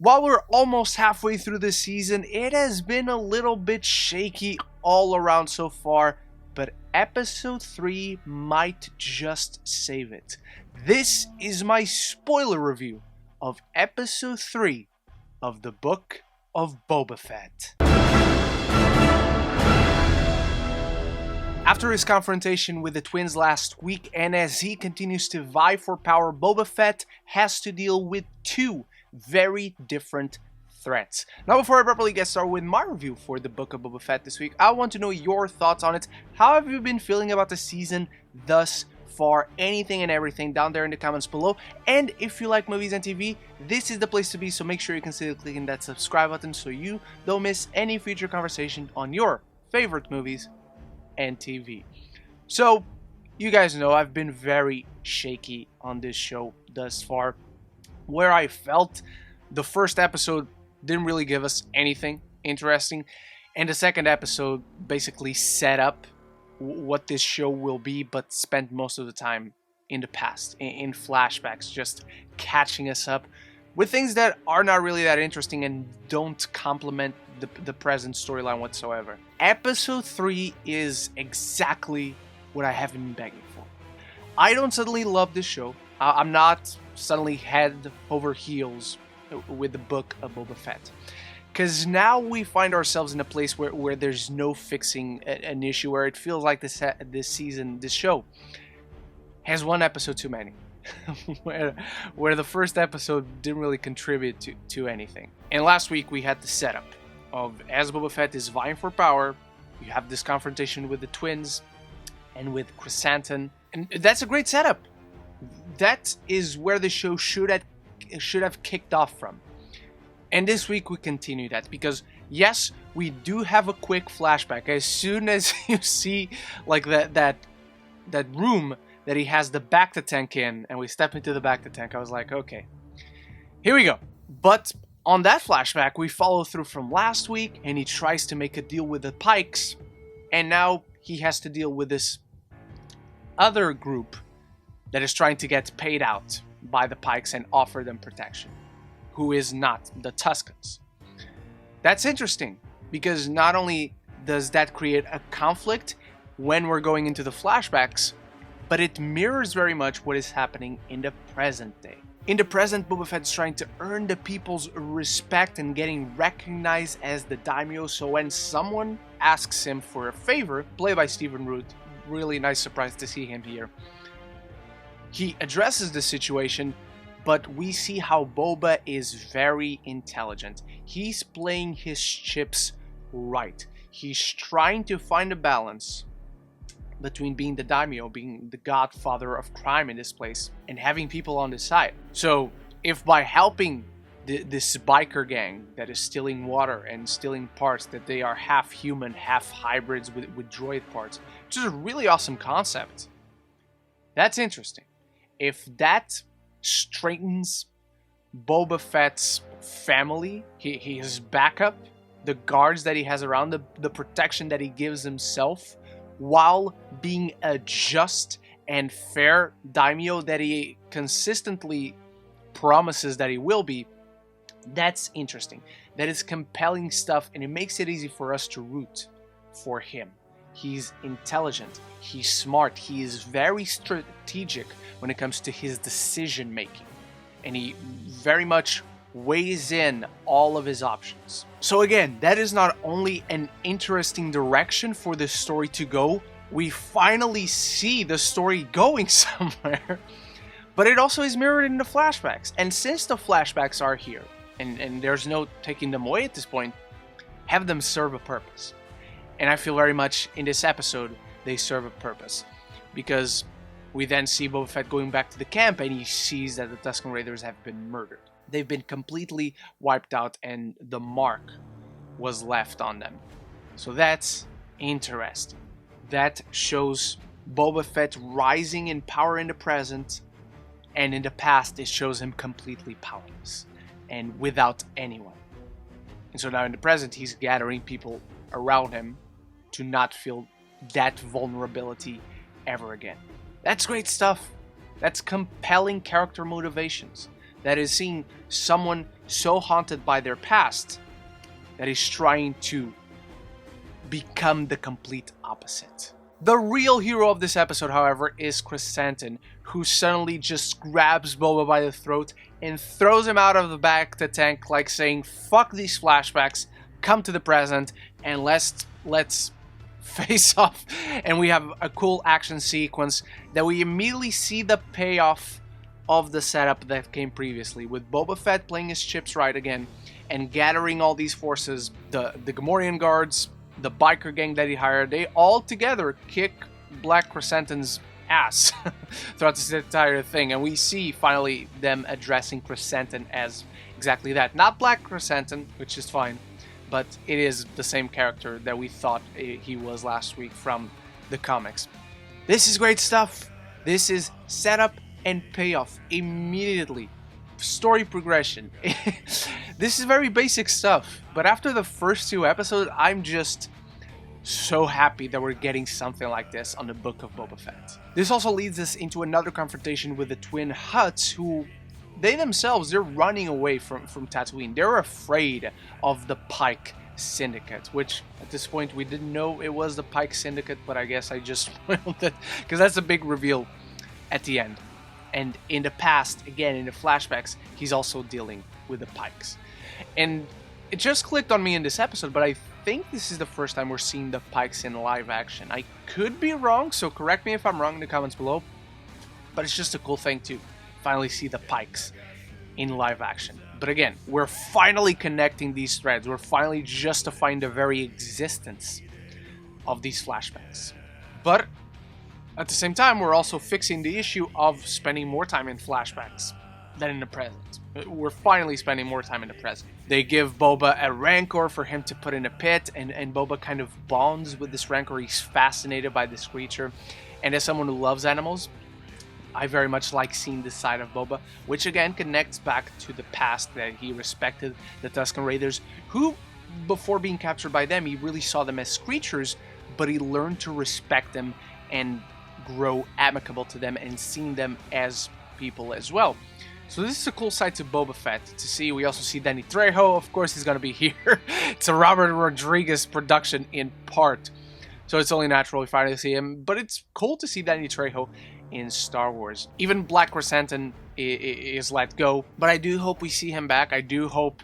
While we're almost halfway through the season, it has been a little bit shaky all around so far, but episode 3 might just save it. This is my spoiler review of episode 3 of the Book of Boba Fett. After his confrontation with the twins last week, and as he continues to vie for power, Boba Fett has to deal with two very different threats. Now, before I properly get started with my review for the Book of Boba Fett this week, I want to know your thoughts on it. How have you been feeling about the season thus far? Anything and everything down there in the comments below. And if you like movies and TV, this is the place to be, so make sure you consider clicking that subscribe button so you don't miss any future conversation on your favorite movies and TV. So, you guys know I've been very shaky on this show thus far, where I felt the first episode didn't really give us anything interesting, and the second episode basically set up what this show will be, but spent most of the time in the past, in flashbacks, just catching us up with things that are not really that interesting and don't complement the present storyline whatsoever. Episode 3 is exactly what I have been begging for. I don't suddenly love this show. I'm not suddenly head over heels with the Book of Boba Fett, because now we find ourselves in a place where there's no fixing an issue, where it feels like this show has one episode too many. where the first episode didn't really contribute to anything. And last week we had the setup of, as Boba Fett is vying for power, you have this confrontation with the twins and with Chrysanthemum, and that's a great setup. That is where the show should have kicked off from. And this week we continue that, because yes, we do have a quick flashback. As soon as you see like that room that he has the Bacta tank in, and we step into the Bacta tank, I was like, okay, here we go. But on that flashback, we follow through from last week, and he tries to make a deal with the Pikes, and now he has to deal with this other group that is trying to get paid out by the Pikes and offer them protection, who is not the Tuskens. That's interesting, because not only does that create a conflict when we're going into the flashbacks, but it mirrors very much what is happening in the present day. In the present, Boba Fett is trying to earn the people's respect and getting recognized as the daimyo, so when someone asks him for a favor, played by Stephen Root, really nice surprise to see him here, he addresses the situation, but we see how Boba is very intelligent. He's playing his chips right. He's trying to find a balance between being the daimyo, being the godfather of crime in this place, and having people on his side. So, if by helping this biker gang that is stealing water and stealing parts, that they are half human, half hybrids with droid parts, which is a really awesome concept. That's interesting. If that straightens Boba Fett's family, his backup, the guards that he has around, the protection that he gives himself, while being a just and fair daimyo that he consistently promises that he will be, that's interesting. That is compelling stuff, and it makes it easy for us to root for him. He's intelligent, he's smart, he is very strategic when it comes to his decision making, and he very much weighs in all of his options. So again, that is not only an interesting direction for this story to go, we finally see the story going somewhere, but it also is mirrored in the flashbacks. And since the flashbacks are here, and there's no taking them away at this point, have them serve a purpose. And I feel very much in this episode, they serve a purpose. Because we then see Boba Fett going back to the camp, and he sees that the Tusken Raiders have been murdered. They've been completely wiped out, and the mark was left on them. So that's interesting. That shows Boba Fett rising in power in the present, and in the past it shows him completely powerless and without anyone. And so now in the present he's gathering people around him to not feel that vulnerability ever again. That's great stuff. That's compelling character motivations. that is seeing someone so haunted by their past that is trying to become the complete opposite. The real hero of this episode, however, is Chrysanthemum, who suddenly just grabs Boba by the throat and throws him out of the back of the tank, like saying, fuck these flashbacks, come to the present, and let's face off. And we have a cool action sequence that we immediately see the payoff of the setup that came previously, with Boba Fett playing his chips right again and gathering all these forces, the Gamorrean guards, the biker gang that he hired. They all together kick Black Chrysanthemum's ass throughout this entire thing, and we see finally them addressing Chrysanthemum as exactly that. Not Black Chrysanthemum, which is fine, but it is the same character that we thought he was last week from the comics. This is great stuff. This is setup and payoff immediately. Story progression. This is very basic stuff, but after the first 2 episodes, I'm just so happy that we're getting something like this on the Book of Boba Fett. This also leads us into another confrontation with the twin Hutts, who they themselves, they're running away from Tatooine. They're afraid of the Pike Syndicate, which at this point we didn't know it was the Pike Syndicate, but I guess I just spoiled it because that's a big reveal at the end. And in the past, again, in the flashbacks, he's also dealing with the Pikes. And it just clicked on me in this episode, but I think this is the first time we're seeing the Pikes in live action. I could be wrong, so correct me if I'm wrong in the comments below. But it's just a cool thing to finally see the Pikes in live action. But again, we're finally connecting these threads. We're finally justifying the very existence of these flashbacks. But at the same time, we're also fixing the issue of spending more time in flashbacks than in the present. We're finally spending more time in the present. They give Boba a rancor for him to put in a pit, and Boba kind of bonds with this rancor. He's fascinated by this creature. And as someone who loves animals, I very much like seeing this side of Boba, which again connects back to the past, that he respected the Tusken Raiders, who, before being captured by them, he really saw them as creatures, but he learned to respect them and grow amicable to them and seeing them as people as well. So this is a cool side to Boba Fett to see. We also see Danny Trejo, of course he's going to be here. It's a Robert Rodriguez production in part, so it's only natural we finally see him. But it's cool to see Danny Trejo in Star Wars. Even Black Chrysanthemum is let go, but I do hope we see him back. I do hope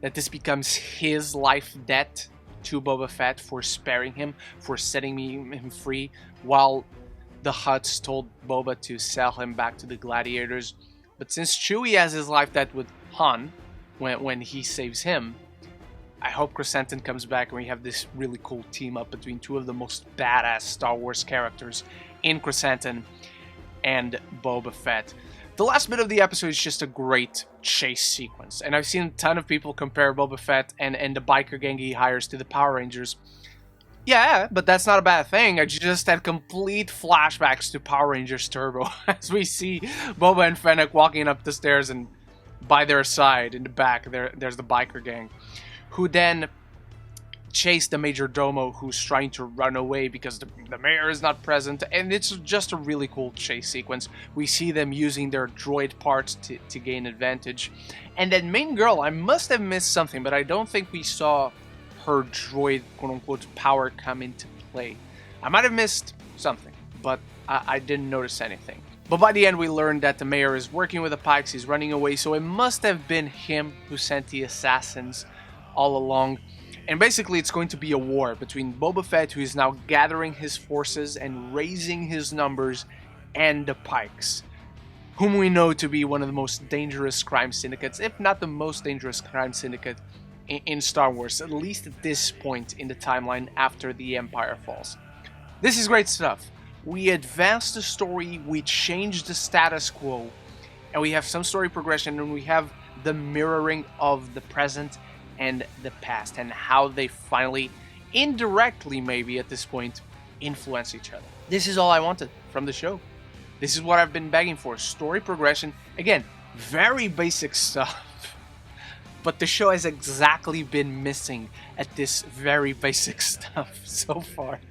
that this becomes his life debt to Boba Fett for sparing him, for setting him free, while the Hutts told Boba to sell him back to the gladiators. But since Chewie has his life debt with Han, when he saves him, I hope Chrysanthemum comes back and we have this really cool team up between 2 of the most badass Star Wars characters in Chrysanthemum and Boba Fett. The last bit of the episode is just a great chase sequence, and I've seen a ton of people compare Boba Fett and the biker gang he hires to the Power Rangers. Yeah, but that's not a bad thing. I just had complete flashbacks to Power Rangers Turbo as we see Boba and Fennec walking up the stairs, and by their side, in the back, there's the biker gang, who then chase the Major Domo, who's trying to run away because the mayor is not present. And it's just a really cool chase sequence. We see them using their droid parts to gain advantage. And then main girl, I must have missed something, but I don't think we saw her droid quote-unquote power come into play. I might have missed something, but I didn't notice anything. But by the end we learned that the mayor is working with the Pikes, he's running away, so it must have been him who sent the assassins all along. And basically it's going to be a war between Boba Fett, who is now gathering his forces and raising his numbers, and the Pikes, whom we know to be one of the most dangerous crime syndicates, if not the most dangerous crime syndicate in Star Wars, at least at this point in the timeline after the Empire falls. This is great stuff. We advance the story, we change the status quo, and we have some story progression, and we have the mirroring of the present and the past, and how they finally, indirectly maybe at this point, influence each other. This is all I wanted from the show. This is what I've been begging for. Story progression. Again, very basic stuff. But the show has exactly been missing at this very basic stuff so far.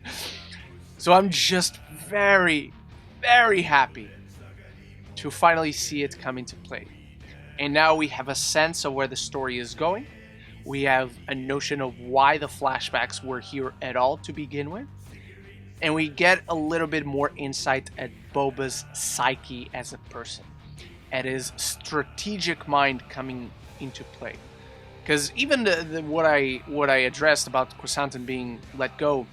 So I'm just very, very happy to finally see it come into play. And now we have a sense of where the story is going. We have a notion of why the flashbacks were here at all to begin with. And we get a little bit more insight at Boba's psyche as a person, at his strategic mind coming into play. Because even what I addressed about Chrysanthemum being let go,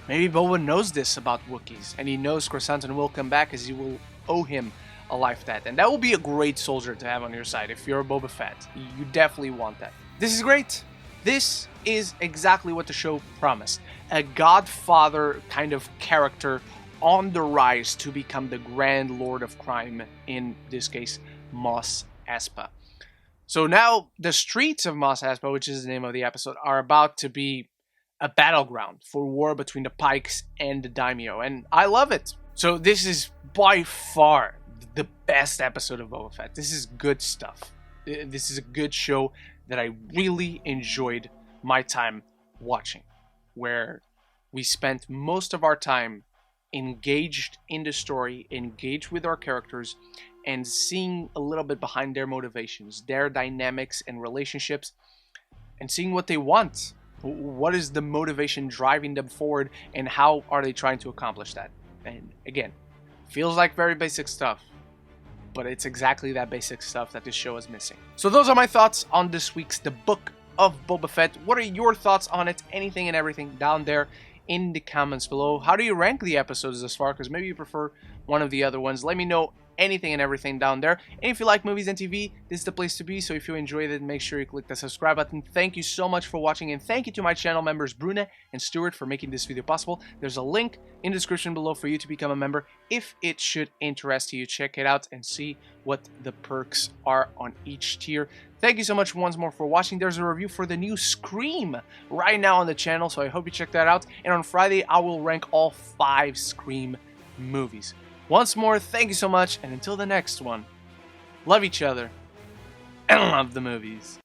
maybe Boba knows this about Wookiees, and he knows Chrysanthemum will come back as he will owe him a life debt. And that will be a great soldier to have on your side if you're a Boba Fett. You definitely want that. This is great. This is exactly what the show promised. A Godfather kind of character on the rise to become the Grand Lord of Crime, in this case, Mos Espa. So now the streets of Mos Espa, which is the name of the episode, are about to be a battleground for war between the Pikes and the Daimyo, and I love it. So this is by far the best episode of Boba Fett. This is good stuff. This is a good show that I really enjoyed my time watching, where we spent most of our time engaged in the story, engaged with our characters, and seeing a little bit behind their motivations, their dynamics and relationships, and seeing what they want. What is the motivation driving them forward, and how are they trying to accomplish that? And again, feels like very basic stuff, but it's exactly that basic stuff that this show is missing. So those are my thoughts on this week's The Book of Boba Fett. What are your thoughts on it? Anything and everything down there in the comments below. How do you rank the episodes thus far? Because maybe you prefer one of the other ones. Let me know anything and everything down there. And if you like movies and TV, this is the place to be. So if you enjoyed it, make sure you click the subscribe button. Thank you so much for watching, and thank you to my channel members Bruna and Stuart for making this video possible. There's a link in the description below for you to become a member if it should interest you. Check it out and see what the perks are on each tier. Thank you so much once more for watching. There's a review for the new Scream right now on the channel, so I hope you check that out. And on Friday, I will rank all 5 Scream movies. Once more, thank you so much, and until the next one, love each other, and love the movies.